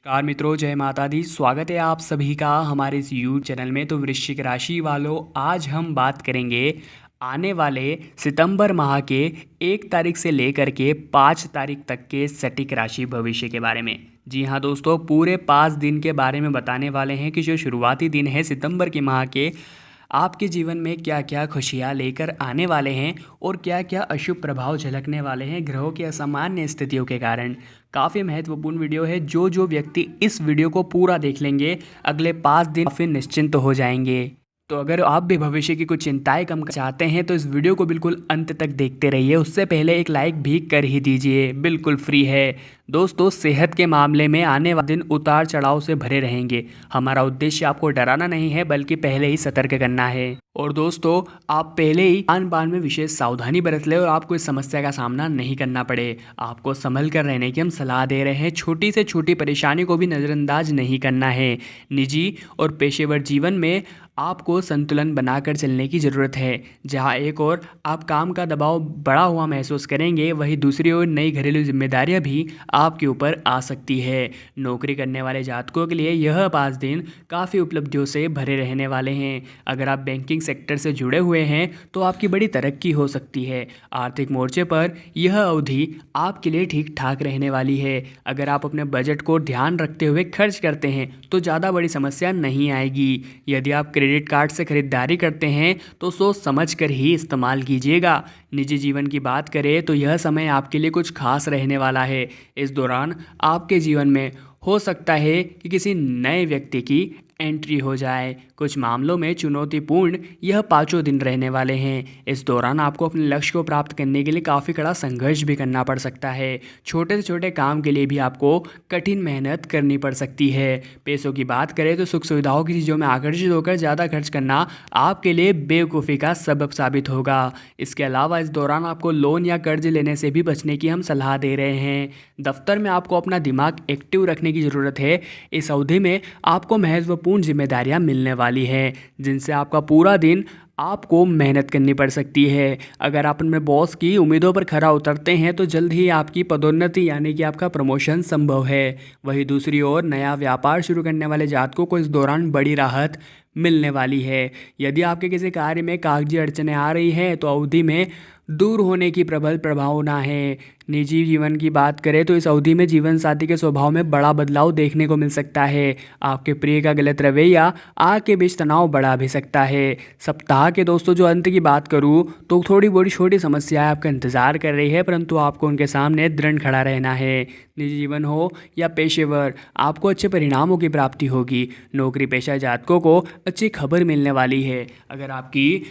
Car मित्रों, जय माता दी। स्वागत है आप सभी का हमारे इस यूट्यूब चैनल में। तो वृश्चिक राशि वालों, आज हम बात करेंगे आने वाले सितंबर माह के 1 तारीख से लेकर के 5 तारीख तक के सटीक राशि भविष्य के बारे में। जी हाँ दोस्तों, पूरे 5 दिन के बारे में बताने वाले हैं कि जो शुरुआती दिन है सितंबर के माह के, आपके जीवन में क्या क्या खुशियाँ लेकर आने वाले हैं और क्या क्या अशुभ प्रभाव झलकने वाले हैं ग्रहों की असामान्य स्थितियों के कारण। काफ़ी महत्वपूर्ण वीडियो है। जो जो व्यक्ति इस वीडियो को पूरा देख लेंगे, अगले 5 दिन काफ़ी निश्चिंत हो जाएंगे। तो अगर आप भी भविष्य की कुछ चिंताएं कम करना चाहते हैं तो इस वीडियो को बिल्कुल अंत तक देखते रहिए। उससे पहले एक लाइक भी कर ही दीजिए, बिल्कुल फ्री है। दोस्तों, सेहत के मामले में आने वाले दिन उतार चढ़ाव से भरे रहेंगे। हमारा उद्देश्य आपको डराना नहीं है, बल्कि पहले ही सतर्क करना है। और दोस्तों, आप पहले ही खान पान में विशेष सावधानी बरत लें और आपको इस समस्या का सामना नहीं करना पड़े। आपको संभल कर रहने की हम सलाह दे रहे हैं। छोटी से छोटी परेशानी को भी नज़रअंदाज नहीं करना है। निजी और पेशेवर जीवन में आपको संतुलन बनाकर चलने की ज़रूरत है। जहां एक ओर आप काम का दबाव बढ़ा हुआ महसूस करेंगे, वहीं दूसरी ओर नई घरेलू जिम्मेदारियां भी आपके ऊपर आ सकती है। नौकरी करने वाले जातकों के लिए यह 5 दिन काफ़ी उपलब्धियों से भरे रहने वाले हैं। अगर आप बैंकिंग सेक्टर से जुड़े हुए हैं तो आपकी बड़ी तरक्की हो सकती है। आर्थिक मोर्चे पर यह अवधि आपके लिए ठीक ठाक रहने वाली है। अगर आप अपने बजट को ध्यान रखते हुए खर्च करते हैं तो ज़्यादा बड़ी समस्या नहीं आएगी। यदि आप क्रेडिट कार्ड से खरीदारी करते हैं तो सोच समझ कर ही इस्तेमाल कीजिएगा। निजी जीवन की बात करें तो यह समय आपके लिए कुछ खास रहने वाला है। इस दौरान आपके जीवन में हो सकता है कि किसी नए व्यक्ति की एंट्री हो जाए। कुछ मामलों में चुनौतीपूर्ण यह 5 दिन रहने वाले हैं। इस दौरान आपको अपने लक्ष्य को प्राप्त करने के लिए काफ़ी कड़ा संघर्ष भी करना पड़ सकता है। छोटे से छोटे काम के लिए भी आपको कठिन मेहनत करनी पड़ सकती है। पैसों की बात करें तो सुख सुविधाओं की चीज़ों में आकर्षित होकर ज़्यादा खर्च करना आपके लिए बेवकूफ़ी का सबब साबित होगा। इसके अलावा इस दौरान आपको लोन या कर्ज लेने से भी बचने की हम सलाह दे रहे हैं। दफ्तर में आपको अपना दिमाग एक्टिव रखने की ज़रूरत है। इस अवधि में आपको महत्वपूर्ण जिम्मेदारियां मिलने वाली हैं, जिनसे आपका पूरा दिन आपको मेहनत करनी पड़ सकती है। अगर आप अपने बॉस की उम्मीदों पर खरा उतरते हैं तो जल्द ही आपकी पदोन्नति यानी कि आपका प्रमोशन संभव है। वहीं दूसरी ओर नया व्यापार शुरू करने वाले जातकों को इस दौरान बड़ी राहत मिलने वाली है। यदि आपके किसी कार्य में कागजी अड़चनें आ रही हैं तो अवधि में दूर होने की प्रबल प्रभावना है। निजी जीवन की बात करें तो इस अवधि में जीवन साथी के स्वभाव में बड़ा बदलाव देखने को मिल सकता है। आपके प्रिय का गलत रवैया आपके बीच तनाव बढ़ा भी सकता है। सप्ताह के दोस्तों, जो अंत की बात करूं तो थोड़ी बड़ी छोटी समस्याएं आपका इंतजार कर रही है, परंतु आपको उनके सामने दृढ़ खड़ा रहना है। निजी जीवन हो या पेशेवर, आपको अच्छे परिणामों की प्राप्ति होगी। नौकरी पेशा जातकों को अच्छी खबर मिलने वाली है। अगर आपकी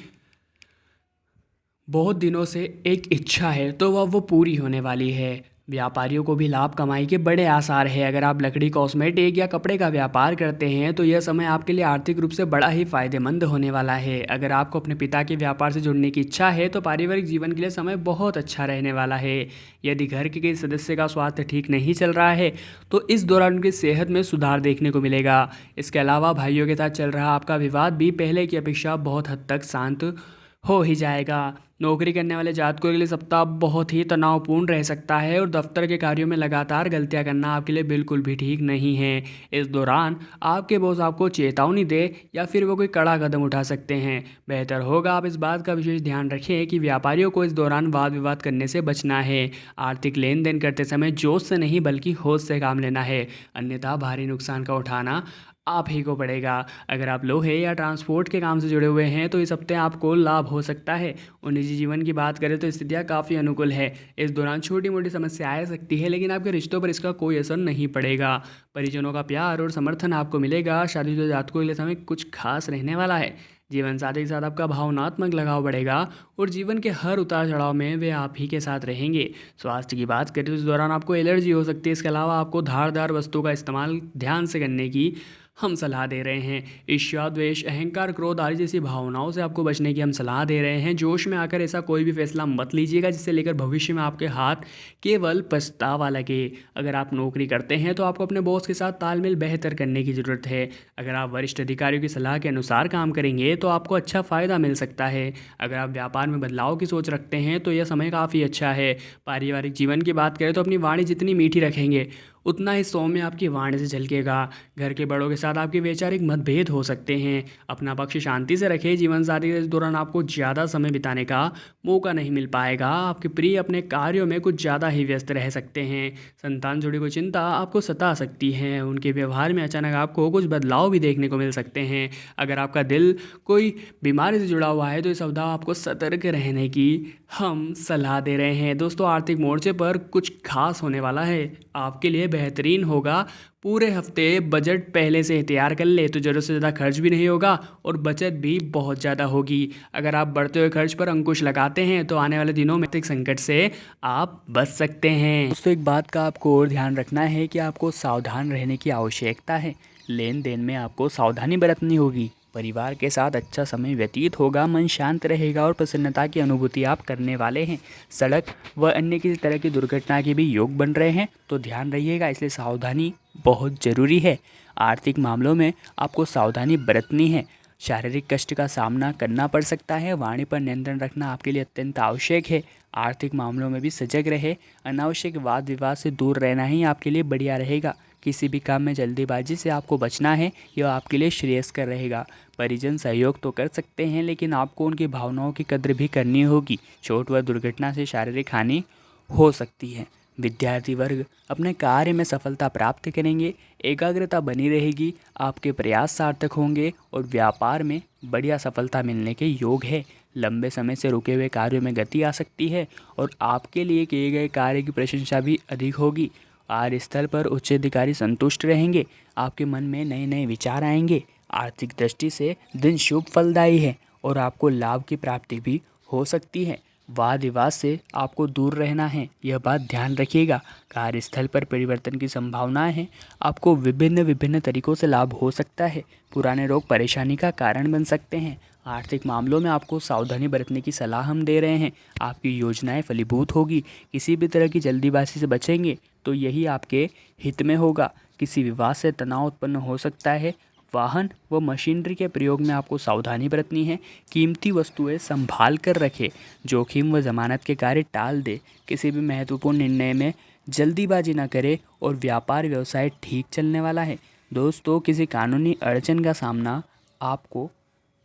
बहुत दिनों से एक इच्छा है तो वह वो पूरी होने वाली है। व्यापारियों को भी लाभ कमाई के बड़े आसार है। अगर आप लकड़ी, कॉस्मेटिक या कपड़े का व्यापार करते हैं तो यह समय आपके लिए आर्थिक रूप से बड़ा ही फायदेमंद होने वाला है। अगर आपको अपने पिता के व्यापार से जुड़ने की इच्छा है तो पारिवारिक जीवन के लिए समय बहुत अच्छा रहने वाला है। यदि घर के किसी सदस्य का स्वास्थ्य ठीक नहीं चल रहा है तो इस दौरान उनकी सेहत में सुधार देखने को मिलेगा। इसके अलावा भाइयों के साथ चल रहा आपका विवाद भी पहले की अपेक्षा बहुत हद तक शांत हो ही जाएगा। नौकरी करने वाले जातकों के लिए सप्ताह बहुत ही तनावपूर्ण रह सकता है और दफ्तर के कार्यों में लगातार गलतियां करना आपके लिए बिल्कुल भी ठीक नहीं है। इस दौरान आपके बॉस आपको चेतावनी दे या फिर वो कोई कड़ा कदम उठा सकते हैं। बेहतर होगा आप इस बात का विशेष ध्यान रखें कि व्यापारियों को इस दौरान वाद विवाद करने से बचना है। आर्थिक लेन देन करते समय जोश से नहीं बल्कि होश से काम लेना है, अन्यथा भारी नुकसान का उठाना आप ही को पड़ेगा। अगर आप लोहे या ट्रांसपोर्ट के काम से जुड़े हुए हैं तो इस हफ्ते आपको लाभ हो सकता है। और निजी जीवन की बात करें तो स्थितियाँ काफ़ी अनुकूल है। इस दौरान छोटी मोटी समस्याएं आ सकती है, लेकिन आपके रिश्तों पर इसका कोई असर नहीं पड़ेगा। परिजनों का प्यार और समर्थन आपको मिलेगा। शादीशुदा जातकों के लिए समय कुछ खास रहने वाला है। जीवन साथी के साथ आपका भावनात्मक लगाव बढ़ेगा और जीवन के हर उतार चढ़ाव में वे आप ही के साथ रहेंगे। स्वास्थ्य की बात करें तो इस दौरान आपको एलर्जी हो सकती है। इसके अलावा आपको धारदार वस्तुओं का इस्तेमाल ध्यान से करने की हम सलाह दे रहे हैं। ईर्ष्या, द्वेष, अहंकार, क्रोध आदि जैसी भावनाओं से आपको बचने की हम सलाह दे रहे हैं। जोश में आकर ऐसा कोई भी फैसला मत लीजिएगा जिससे लेकर भविष्य में आपके हाथ केवल पछतावा लगे। अगर आप नौकरी करते हैं तो आपको अपने बॉस के साथ तालमेल बेहतर करने की ज़रूरत है। अगर आप वरिष्ठ अधिकारियों की सलाह के अनुसार काम करेंगे तो आपको अच्छा फ़ायदा मिल सकता है। अगर आप व्यापार में बदलाव की सोच रखते हैं तो यह समय काफ़ी अच्छा है। पारिवारिक जीवन की बात करें तो अपनी वाणी जितनी मीठी रखेंगे उतना ही सौम्य आपकी वाणी से झलकेगा। घर के बड़ों के साथ आपके वैचारिक मतभेद हो सकते हैं। अपना पक्ष शांति से रखें। जीवन साथी के दौरान आपको ज़्यादा समय बिताने का मौका नहीं मिल पाएगा। आपके प्रिय अपने कार्यों में कुछ ज़्यादा ही व्यस्त रह सकते हैं। संतान जुड़ी कोई चिंता आपको सता सकती है। उनके व्यवहार में अचानक आपको कुछ बदलाव भी देखने को मिल सकते हैं। अगर आपका दिल कोई बीमारी से जुड़ा हुआ है तो इस अवधि आपको सतर्क रहने की हम सलाह दे रहे हैं। दोस्तों, आर्थिक मोर्चे पर कुछ खास होने वाला है। आपके लिए बेहतरीन होगा पूरे हफ्ते बजट पहले से ही तैयार कर ले तो ज़रूरत से ज़्यादा खर्च भी नहीं होगा और बचत भी बहुत ज़्यादा होगी। अगर आप बढ़ते हुए खर्च पर अंकुश लगाते हैं तो आने वाले दिनों में आर्थिक संकट से आप बच सकते हैं। दोस्तों, एक बात का आपको और ध्यान रखना है कि आपको सावधान रहने की आवश्यकता है। लेन देन में आपको सावधानी बरतनी होगी। परिवार के साथ अच्छा समय व्यतीत होगा। मन शांत रहेगा और प्रसन्नता की अनुभूति आप करने वाले हैं। सड़क व अन्य किसी तरह की दुर्घटना के भी योग बन रहे हैं तो ध्यान रहिएगा, इसलिए सावधानी बहुत ज़रूरी है। आर्थिक मामलों में आपको सावधानी बरतनी है। शारीरिक कष्ट का सामना करना पड़ सकता है। वाणी पर नियंत्रण रखना आपके लिए अत्यंत आवश्यक है। आर्थिक मामलों में भी सजग रहे। अनावश्यक वाद विवाद से दूर रहना ही आपके लिए बढ़िया रहेगा। किसी भी काम में जल्दीबाजी से आपको बचना है, यह आपके लिए श्रेयस्कर रहेगा। परिजन सहयोग तो कर सकते हैं लेकिन आपको उनकी भावनाओं की कद्र भी करनी होगी। चोट व दुर्घटना से शारीरिक हानि हो सकती है। विद्यार्थी वर्ग अपने कार्य में सफलता प्राप्त करेंगे। एकाग्रता बनी रहेगी। आपके प्रयास सार्थक होंगे और व्यापार में बढ़िया सफलता मिलने के योग है। लंबे समय से रुके हुए कार्यों में गति आ सकती है और आपके लिए किए गए कार्य की प्रशंसा भी अधिक होगी। कार्यस्थल पर उच्च अधिकारी संतुष्ट रहेंगे। आपके मन में नए नए विचार आएंगे। आर्थिक दृष्टि से दिन शुभ फलदायी है और आपको लाभ की प्राप्ति भी हो सकती है। वाद विवाद से आपको दूर रहना है, यह बात ध्यान रखिएगा। कार्यस्थल पर परिवर्तन की संभावनाएं हैं। आपको विभिन्न विभिन्न तरीकों से लाभ हो सकता है। पुराने रोग परेशानी का कारण बन सकते हैं। आर्थिक मामलों में आपको सावधानी बरतने की सलाह हम दे रहे हैं। आपकी योजनाएं फलीभूत होगी। किसी भी तरह की जल्दीबाजी से बचेंगे तो यही आपके हित में होगा। किसी विवाद से तनाव उत्पन्न हो सकता है। वाहन व मशीनरी के प्रयोग में आपको सावधानी बरतनी है। कीमती वस्तुएं संभाल कर रखें। जोखिम व जमानत के कार्य टाल दे। किसी भी महत्वपूर्ण निर्णय में जल्दीबाजी न करें और व्यापार व्यवसाय ठीक चलने वाला है। दोस्तों, किसी कानूनी अड़चन का सामना आपको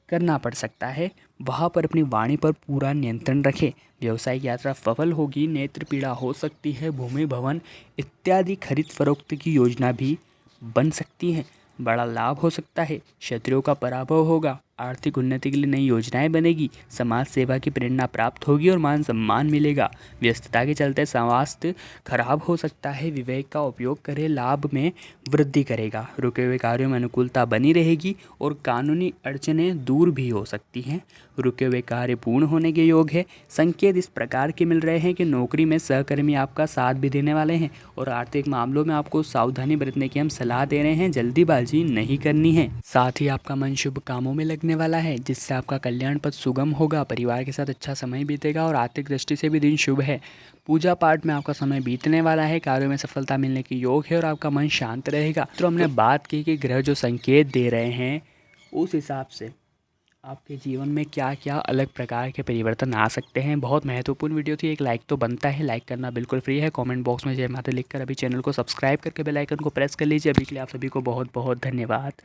करना पड़ सकता है। वहाँ पर अपनी वाणी पर पूरा नियंत्रण रखें। व्यवसायिक यात्रा सफल होगी। नेत्र पीड़ा हो सकती है। भूमि भवन इत्यादि खरीद फरोख्त की योजना भी बन सकती है। बड़ा लाभ हो सकता है। शत्रुओं का पराभव होगा। आर्थिक उन्नति के लिए नई योजनाएं बनेगी। समाज सेवा की प्रेरणा प्राप्त होगी और मान सम्मान मिलेगा। व्यस्तता के चलते स्वास्थ्य खराब हो सकता है। विवेक का उपयोग करें, लाभ में वृद्धि करेगा। रुके हुए कार्यों में अनुकूलता बनी रहेगी और कानूनी अड़चनें दूर भी हो सकती हैं। रुके हुए कार्य पूर्ण होने के योग है। संकेत इस प्रकार के मिल रहे हैं कि नौकरी में सहकर्मी आपका साथ भी देने वाले हैं और आर्थिक मामलों में आपको सावधानी बरतने की हम सलाह दे रहे हैं। जल्दीबाजी नहीं करनी है। साथ ही आपका मन शुभ कामों में लगने वाला है जिससे आपका कल्याण पथ सुगम होगा। परिवार के साथ अच्छा समय बीतेगा और आर्थिक दृष्टि से भी दिन शुभ है। पूजा पाठ में आपका समय बीतने वाला है। कार्यों में सफलता मिलने की योग है और आपका मन शांत रहेगा। तो हमने बात की कि ग्रह जो संकेत दे रहे हैं उस हिसाब से आपके जीवन में क्या क्या अलग प्रकार के परिवर्तन आ सकते हैं। बहुत महत्वपूर्ण वीडियो थी। एक लाइक तो बनता है। लाइक करना बिल्कुल फ्री है। कमेंट बॉक्स में जय माता लिखकर अभी चैनल को सब्सक्राइब करके बेल आइकन को प्रेस कर लीजिए। अभी के लिए आप सभी को बहुत बहुत धन्यवाद।